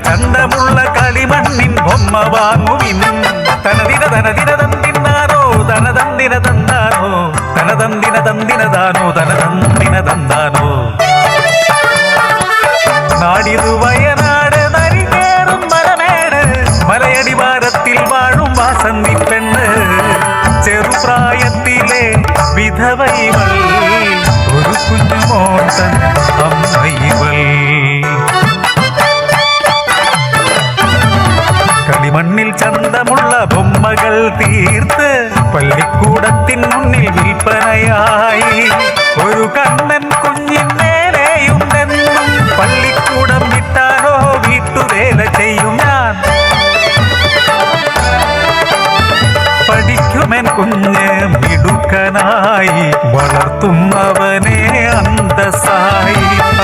ചന്തമുള്ള കളിമണ്ണിൻ ബൊമ്മ വാങ്ങുവിൻ. തനദിന തനദിന തന്തിന്നാനോ തനതന്തിന തന്നാനോ തനതന്തിന തന്തിനതാനോ തനതന്തിന തന്നാനോ. നാടിതു വയനാട് നരികേറും മലമേട് മലയടിവാരത്തിൽ വാഴും വാസന്തി പെണ്ണ്. ചെറുപ്രായത്തിലെ വിധവൈവൾ ഒരു കുഞ്ഞുമോട്ടൻ അമ്മൈവൾ. കളിമണ്ണിൽ ചന്തമുള്ള ബൊമ്മകൾ തീർത്ത് പള്ളിക്കൂടത്തിൻ മുന്നിൽ വിൽപ്പനയായി. ഒരു കണ്ണൻ കുഞ്ഞിന്നേലെയുണ്ടെന്നും പള്ളിക്കൂടം വിട്ടാനോ വീട്ടുവേല ചെയ്യും ഞാൻ. പഠിക്കുമെൻ കുഞ്ഞ് മിടുക്കനായി വളർത്തും അവനെ അന്തസ്സായി.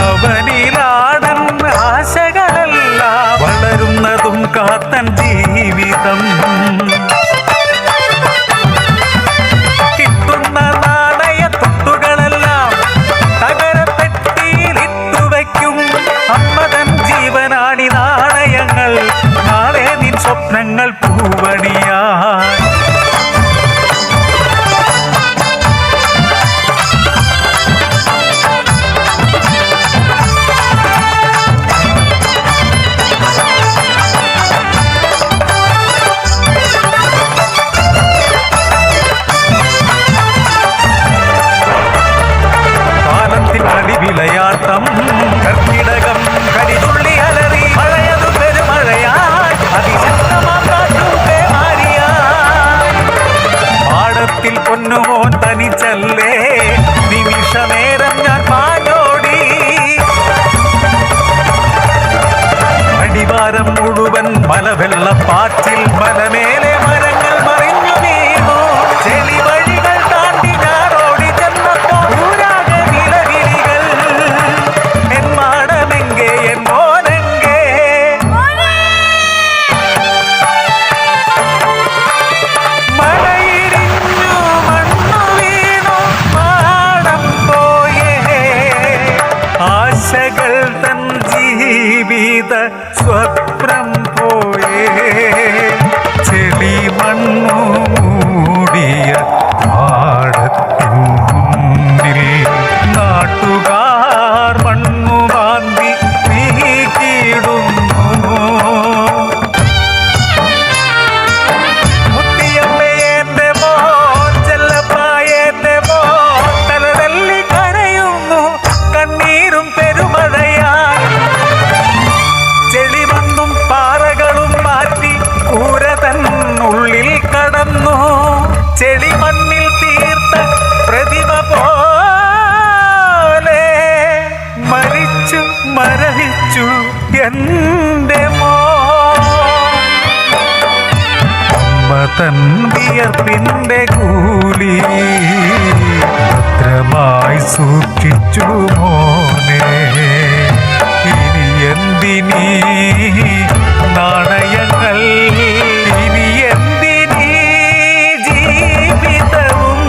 അവനിലാടൻ ആശകളല്ല വളരുന്നതും കാത്തൻ ജീവിതം. കിട്ടുന്ന നാണയത്തൊട്ടുകളെല്ലാം തകരപ്പെട്ടിയിലിട്ടുവയ്ക്കും. അമ്മതൻ ജീവനാണി നാണയങ്ങൾ നാളെ നിൻ സ്വപ്നങ്ങൾ പൂവണിയാൻ. വിളയാട്ടം കർക്കിടകം കരിതുള്ളി അലറി മഴയതു പെരുമഴയായി അതിശക്തമാറിയായി. പാടത്തിൽ പൊന്നുമോൻ തനിച്ചല്ലേ നിമിഷനേരം ഞാൻ പാഞ്ഞോടി. അടിവാരം മുഴുവൻ മലവെള്ളപ്പാച്ചിൽ മലമേലെ മരങ്ങൾ മറിഞ്ഞു വീണു. ചെളി വഴികൾ താണ്ടി ഞാനോടി ചെന്നപ്പോ തൻ ജീവിത സ്വപ്നം പോയേ. ചെളി മണ്ണു മൂടിയ പാടത്തിൻ മുന്നിൽ നാട്ടുകാർ മണ്ണു മാന്തി നീക്കിയിടുന്നു. മുത്തിയമ്മയെന്റെ മോൻ ചെല്ലപ്പായെന്റെ മോൻ തലതല്ലി കരയുന്നു. കണ്ണീരും പെരുമഴയായി ചെളിമണ്ണും പാറകളും മാറ്റി കൂര തന്നുള്ളിൽ കടന്നു. ചെളിമണ്ണിൽ തീർത്ത പ്രതിമ പോലെ മരിച്ചു മരവിച്ചു എന്റെ മോൻ. അമ്മ തൻ വിയർപ്പിന്റെ കൂലി ഭദ്രമായി സൂക്ഷിച്ചു മോനെ. ഇനി എന്തിനീ നാണയങ്ങൾ, ഇനി എന്തിനീ ജീവിതവും.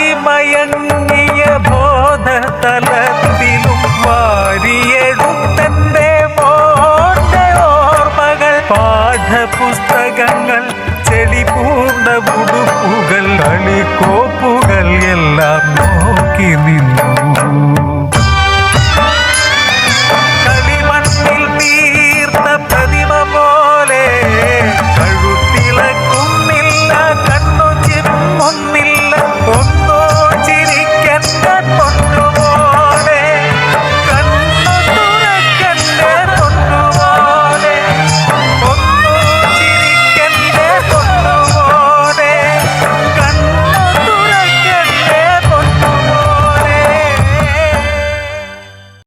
പാതിമയങ്ങിയ ബോധതലത്തിലും വാരിയെടുത്തന്റെ മോന്റെ ഓർമ്മകൾ. പാഠപുസ്തകങ്ങൾ ചെളി പൂണ്ട ഉടുപ്പുകൾ കളിക്കോപ്പുകൾ എല്ലാം നോക്കി